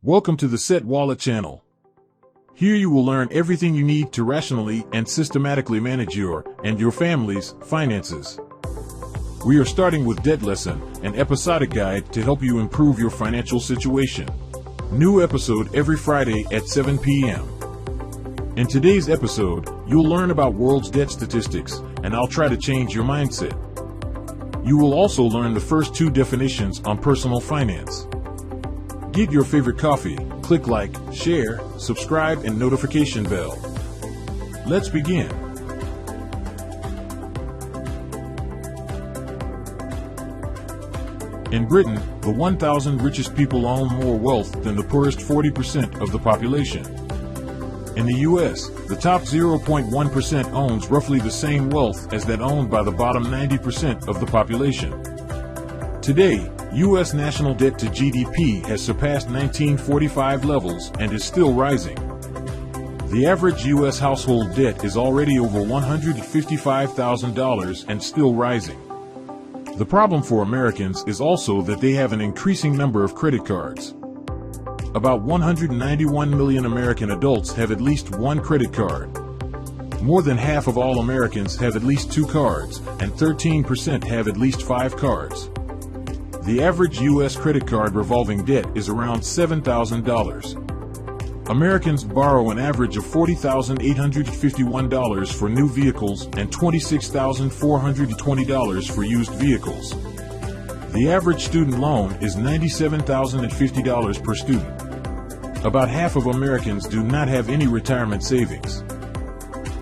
Welcome to the Set Wallet channel. Here you will learn everything you need to rationally and systematically manage your and your family's finances. We are starting with Debt Lesson, an episodic guide to help you improve your financial situation. New episode every Friday at 7 p.m. In today's episode, you'll learn about world's debt statistics, and I'll try to change your mindset. You will also learn the first two definitions on personal finance. Get your favorite coffee, click like, share, subscribe, and notification bell. Let's begin. In Britain, the 1,000 richest people own more wealth than the poorest 40% of the population. In the US, the top 0.1% owns roughly the same wealth as that owned by the bottom 90% of the population. Today, U.S. national debt to GDP has surpassed 1945 levels and is still rising. The average U.S. household debt is already over $155,000 and still rising. The problem for Americans is also that they have an increasing number of credit cards. About 191 million American adults have at least one credit card. More than half of all Americans have at least 2 cards, and 13% have at least 5 cards. The average U.S. credit card revolving debt is around $7,000. Americans borrow an average of $40,851 for new vehicles and $26,420 for used vehicles. The average student loan is $97,050 per student. About half of Americans do not have any retirement savings.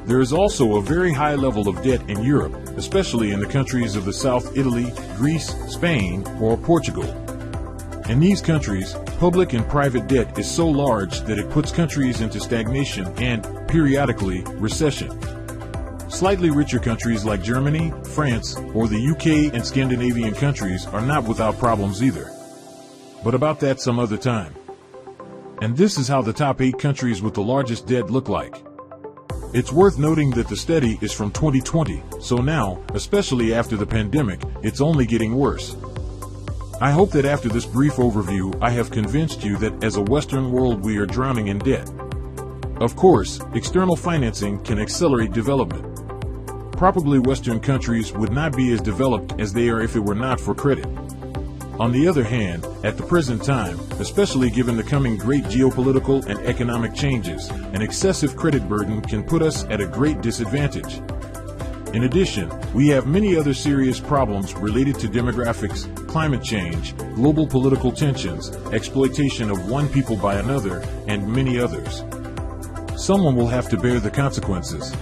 There is also a very high level of debt in Europe, especially in the countries of the South: Italy, Greece, Spain, or Portugal. In these countries, public and private debt is so large that it puts countries into stagnation and, periodically, recession. Slightly richer countries like Germany, France, or the UK and Scandinavian countries are not without problems either. But about that some other time. And this is how the top 8 countries with the largest debt look like. It's worth noting that the study is from 2020, so now, especially after the pandemic, it's only getting worse. I hope that after this brief overview I have convinced you that as a Western world we are drowning in debt. Of course, external financing can accelerate development. Probably Western countries would not be as developed as they are if it were not for credit. On the other hand, at the present time, especially given the coming great geopolitical and economic changes, an excessive credit burden can put us at a great disadvantage. In addition, we have many other serious problems related to demographics, climate change, global political tensions, exploitation of one people by another, and many others. Someone will have to bear the consequences.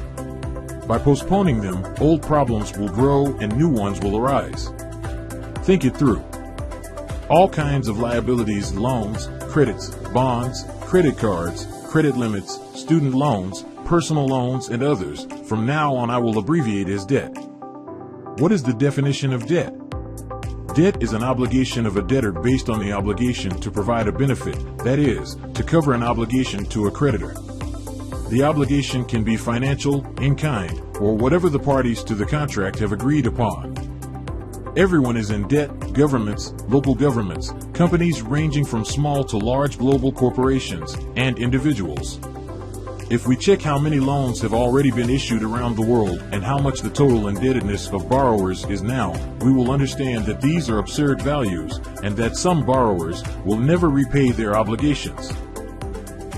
By postponing them, old problems will grow and new ones will arise. Think it through. All kinds of liabilities, loans, credits, bonds, credit cards, credit limits, student loans, personal loans, and others, from now on I will abbreviate as debt. What is the definition of debt? Debt is an obligation of a debtor based on the obligation to provide a benefit, that is, to cover an obligation to a creditor. The obligation can be financial, in kind, or whatever the parties to the contract have agreed upon. Everyone is in debt: governments, local governments, companies ranging from small to large global corporations, and individuals. If we check how many loans have already been issued around the world and how much the total indebtedness of borrowers is now, we will understand that these are absurd values and that some borrowers will never repay their obligations.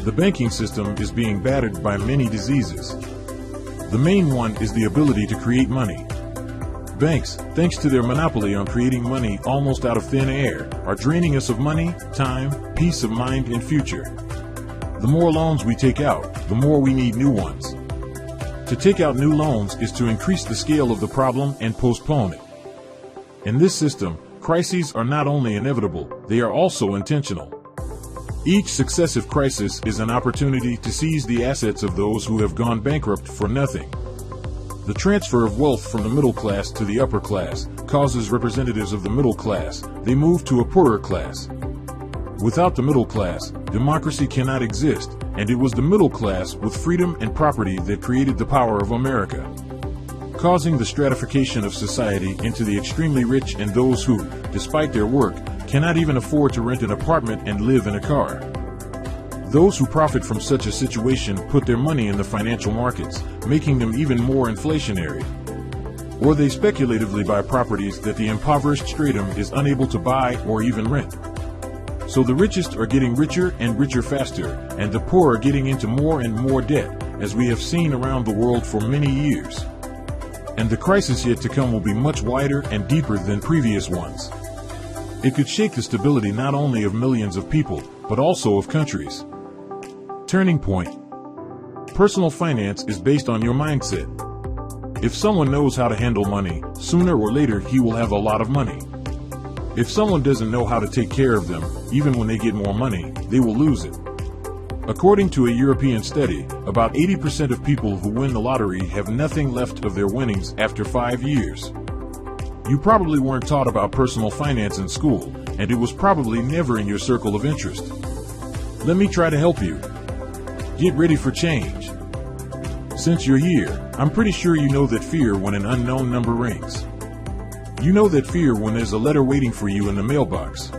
The banking system is being battered by many diseases. The main one is the ability to create money. Banks, thanks to their monopoly on creating money almost out of thin air, are draining us of money, time, peace of mind, and future. The more loans we take out, the more we need new ones. To take out new loans is to increase the scale of the problem and postpone it. In this system, crises are not only inevitable, they are also intentional. Each successive crisis is an opportunity to seize the assets of those who have gone bankrupt for nothing. The transfer of wealth from the middle class to the upper class causes representatives of the middle class, they move to a poorer class. Without the middle class, democracy cannot exist, and it was the middle class with freedom and property that created the power of America, causing the stratification of society into the extremely rich and those who, despite their work, cannot even afford to rent an apartment and live in a car. Those who profit from such a situation put their money in the financial markets, making them even more inflationary. Or they speculatively buy properties that the impoverished stratum is unable to buy or even rent. So the richest are getting richer and richer faster, and the poor are getting into more and more debt, as we have seen around the world for many years. And the crisis yet to come will be much wider and deeper than previous ones. It could shake the stability not only of millions of people, but also of countries. Turning point. Personal finance is based on your mindset. If someone knows how to handle money, sooner or later he will have a lot of money. If someone doesn't know how to take care of them, even when they get more money, they will lose it. According to a European study, about 80% of people who win the lottery have nothing left of their winnings after 5 years. You probably weren't taught about personal finance in school, and it was probably never in your circle of interest. Let me try to help you. Get ready for change. Since you're here, I'm pretty sure you know that fear when an unknown number rings. You know that fear when there's a letter waiting for you in the mailbox.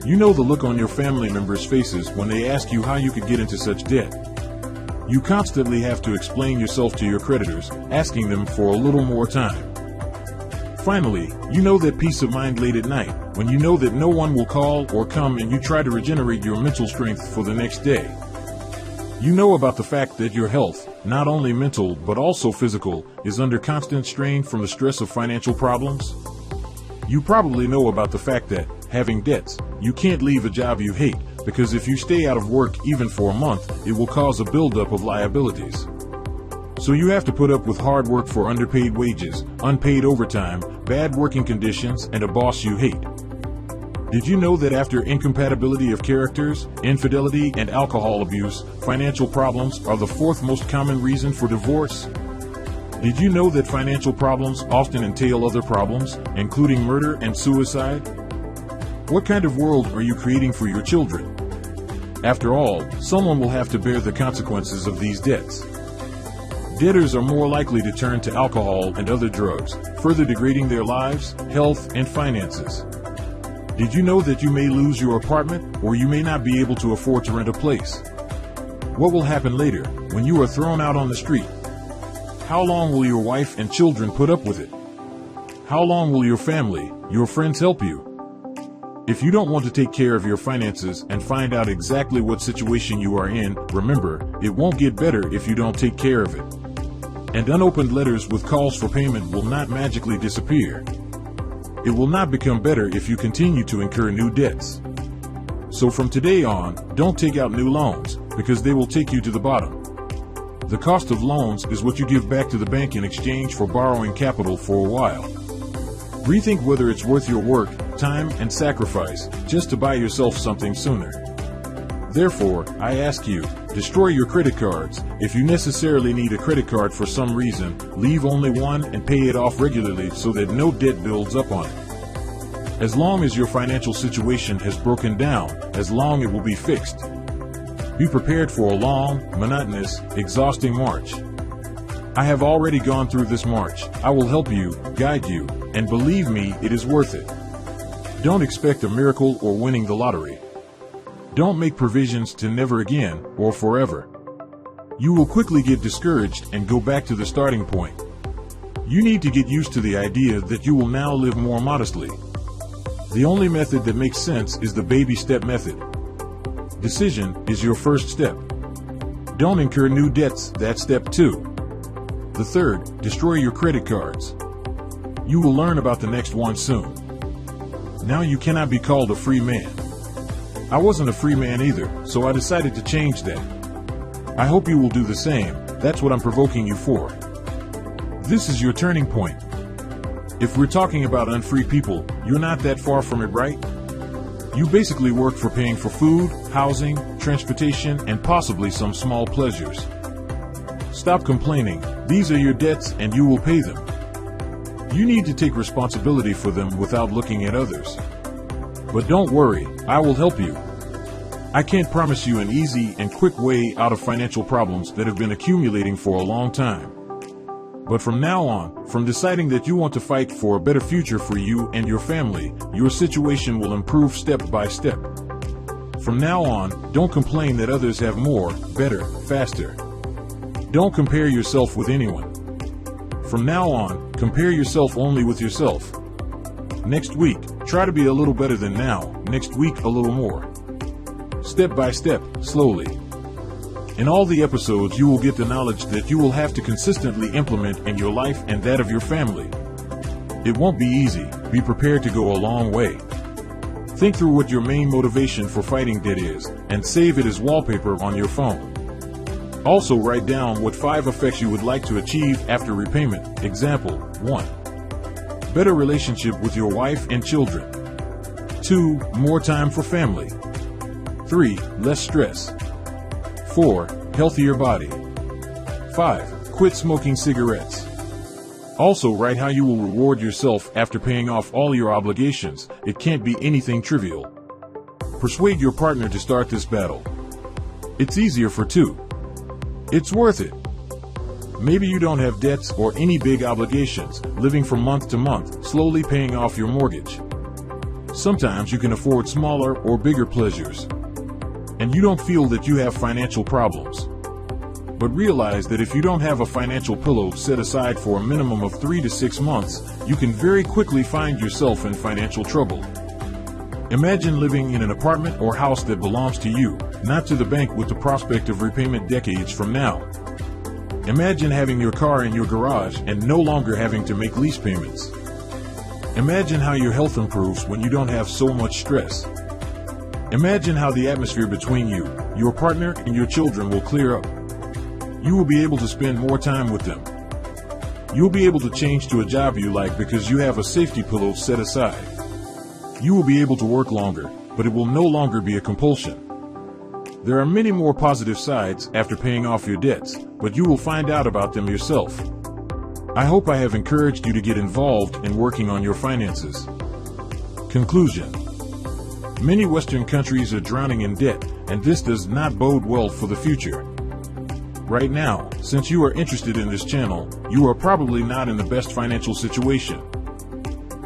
You know the look on your family members' faces when they ask you how you could get into such debt. You constantly have to explain yourself to your creditors, asking them for a little more time. Finally, you know that peace of mind late at night, when you know that no one will call or come and you try to regenerate your mental strength for the next day. You know about the fact that your health, not only mental but also physical, is under constant strain from the stress of financial problems. You probably know about the fact that, having debts, you can't leave a job you hate, because if you stay out of work even for a month, it will cause a buildup of liabilities. So you have to put up with hard work for underpaid wages, unpaid overtime, bad working conditions, and a boss you hate. Did you know that after incompatibility of characters, infidelity, and alcohol abuse, financial problems are the fourth most common reason for divorce? Did you know that financial problems often entail other problems, including murder and suicide? What kind of world are you creating for your children? After all, someone will have to bear the consequences of these debts. Debtors are more likely to turn to alcohol and other drugs, further degrading their lives, health, and finances. Did you know that you may lose your apartment, or you may not be able to afford to rent a place? What will happen later, when you are thrown out on the street? How long will your wife and children put up with it? How long will your family, your friends help you? If you don't want to take care of your finances and find out exactly what situation you are in, remember, it won't get better if you don't take care of it. And unopened letters with calls for payment will not magically disappear. It will not become better if you continue to incur new debts. So from today on, don't take out new loans, because they will take you to the bottom. The cost of loans is what you give back to the bank in exchange for borrowing capital for a while. Rethink whether it's worth your work, time, and sacrifice just to buy yourself something sooner. Therefore, I ask you, destroy your credit cards. If you necessarily need a credit card for some reason, leave only one and pay it off regularly so that no debt builds up on it. As long as your financial situation has broken down, as long it will be fixed. Be prepared for a long, monotonous, exhausting march. I have already gone through this march. I will help you, guide you, and believe me, it is worth it. Don't expect a miracle or winning the lottery. Don't make provisions to never again or forever. You will quickly get discouraged and go back to the starting point. You need to get used to the idea that you will now live more modestly. The only method that makes sense is the baby step method. Decision is your first step. Don't incur new debts, that's step 2. The third, destroy your credit cards. You will learn about the next one soon. Now you cannot be called a free man. I wasn't a free man either, so I decided to change that. I hope you will do the same. That's what I'm provoking you for. This is your turning point. If we're talking about unfree people, you're not that far from it, right? You basically work for paying for food, housing, transportation, and possibly some small pleasures. Stop complaining. These are your debts and you will pay them. You need to take responsibility for them without looking at others. But don't worry, I will help you. I can't promise you an easy and quick way out of financial problems that have been accumulating for a long time. But from now on, from deciding that you want to fight for a better future for you and your family, your situation will improve step by step. From now on, don't complain that others have more, better, faster. Don't compare yourself with anyone. From now on, compare yourself only with yourself. Next week, try to be a little better than now, next week a little more. Step by step, slowly. In all the episodes you will get the knowledge that you will have to consistently implement in your life and that of your family. It won't be easy, be prepared to go a long way. Think through what your main motivation for fighting debt is, and save it as wallpaper on your phone. Also write down what 5 effects you would like to achieve after repayment. Example, 1. Better relationship with your wife and children. 2. More time for family. 3. Less stress. 4. Healthier body. 5. Quit smoking cigarettes. Also write how you will reward yourself after paying off all your obligations. It can't be anything trivial. Persuade your partner to start this battle. It's easier for 2. It's worth it. Maybe you don't have debts or any big obligations, living from month to month, slowly paying off your mortgage. Sometimes you can afford smaller or bigger pleasures. And you don't feel that you have financial problems. But realize that if you don't have a financial pillow set aside for a minimum of 3 to 6 months, you can very quickly find yourself in financial trouble. Imagine living in an apartment or house that belongs to you, not to the bank, with the prospect of repayment decades from now. Imagine having your car in your garage and no longer having to make lease payments. Imagine how your health improves when you don't have so much stress. Imagine how the atmosphere between you, your partner, and your children will clear up. You will be able to spend more time with them. You'll be able to change to a job you like because you have a safety pillow set aside. You will be able to work longer, but it will no longer be a compulsion. There are many more positive sides after paying off your debts, but you will find out about them yourself. I hope I have encouraged you to get involved in working on your finances. Conclusion. Many Western countries are drowning in debt, and this does not bode well for the future. Right now, since you are interested in this channel, you are probably not in the best financial situation.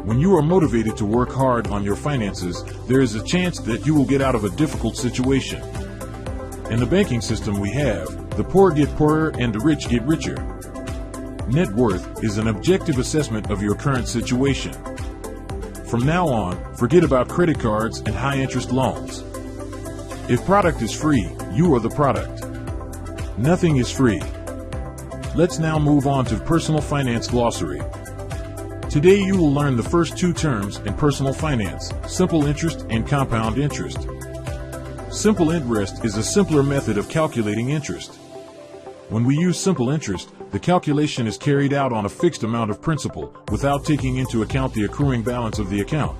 When you are motivated to work hard on your finances, there is a chance that you will get out of a difficult situation. In the banking system we have, the poor get poorer and the rich get richer. Net worth is an objective assessment of your current situation. From now on, forget about credit cards and high-interest loans. If product is free, you are the product. Nothing is free. Let's now move on to Personal Finance Glossary. Today you will learn the first 2 terms in personal finance, simple interest and compound interest. Simple interest is a simpler method of calculating interest. When we use simple interest, the calculation is carried out on a fixed amount of principal, without taking into account the accruing balance of the account.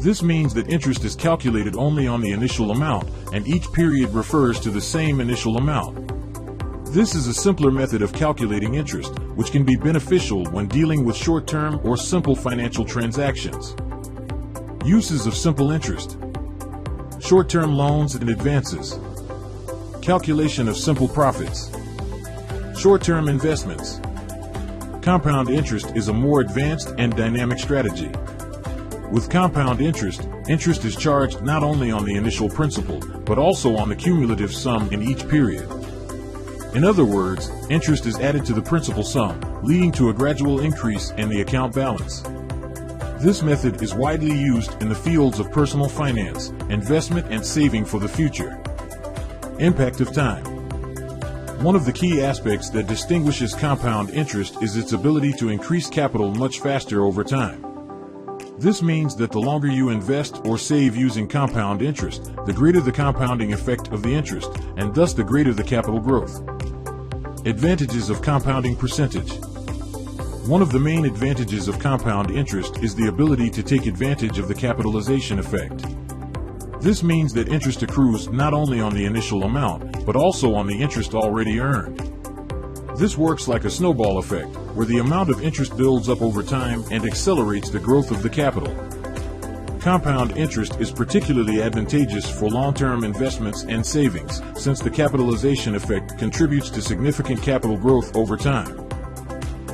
This means that interest is calculated only on the initial amount, and each period refers to the same initial amount. This is a simpler method of calculating interest, which can be beneficial when dealing with short-term or simple financial transactions. Uses of simple interest: short-term loans and advances, calculation of simple profits, short-term investments. Compound interest is a more advanced and dynamic strategy. With compound interest, interest is charged not only on the initial principal, but also on the cumulative sum in each period. In other words, interest is added to the principal sum, leading to a gradual increase in the account balance. This method is widely used in the fields of personal finance, investment, and saving for the future. Impact of time. One of the key aspects that distinguishes compound interest is its ability to increase capital much faster over time. This means that the longer you invest or save using compound interest, the greater the compounding effect of the interest, and thus the greater the capital growth. Advantages of compounding percentage. One of the main advantages of compound interest is the ability to take advantage of the capitalization effect. This means that interest accrues not only on the initial amount, but also on the interest already earned. This works like a snowball effect, where the amount of interest builds up over time and accelerates the growth of the capital. Compound interest is particularly advantageous for long-term investments and savings, since the capitalization effect contributes to significant capital growth over time.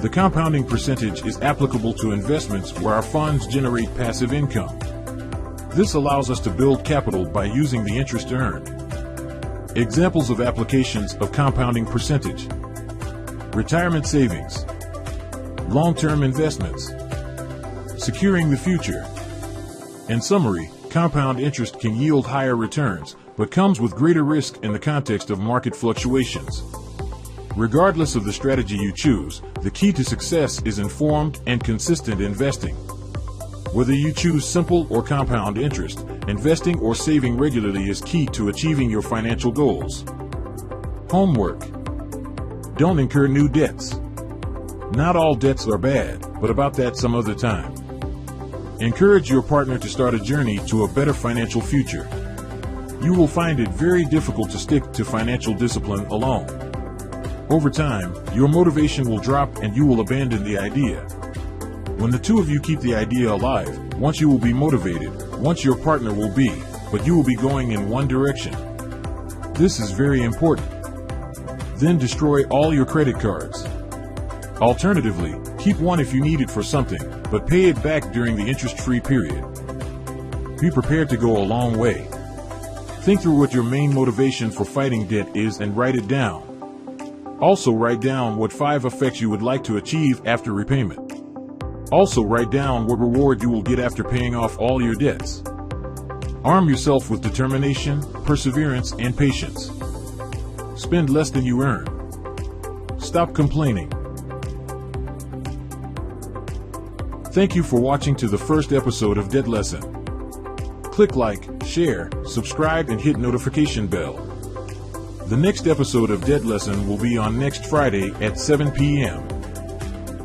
The compounding percentage is applicable to investments where our funds generate passive income. This allows us to build capital by using the interest earned. Examples of applications of compounding percentage: retirement savings, long-term investments, securing the future. In summary, compound interest can yield higher returns, but comes with greater risk in the context of market fluctuations. Regardless of the strategy you choose, the key to success is informed and consistent investing. Whether you choose simple or compound interest, investing or saving regularly is key to achieving your financial goals. Homework: don't incur new debts. Not all debts are bad, but about that some other time. Encourage your partner to start a journey to a better financial future. You will find it very difficult to stick to financial discipline alone. Over time, your motivation will drop and you will abandon the idea. When the two of you keep the idea alive, once you will be motivated, once your partner will be, but you will be going in one direction. This is very important. Then destroy all your credit cards. Alternatively, keep one if you need it for something, but pay it back during the interest-free period. Be prepared to go a long way. Think through what your main motivation for fighting debt is and write it down. Also write down what 5 effects you would like to achieve after repayment. Also write down what reward you will get after paying off all your debts. Arm yourself with determination, perseverance, and patience. Spend less than you earn. Stop complaining. Thank you for watching to the first episode of Debt Lesson. Click like, share, subscribe, and hit notification bell. The next episode of Debt Lesson will be on next Friday at 7 p.m.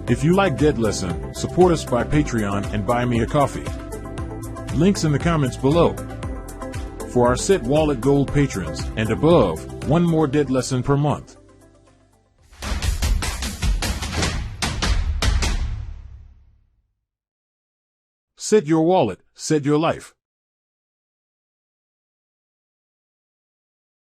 If you like Debt Lesson, support us by Patreon and buy me a coffee. Links in the comments below. For our Set Wallet Gold patrons and above, one more Debt Lesson per month. Set your wallet, set your life.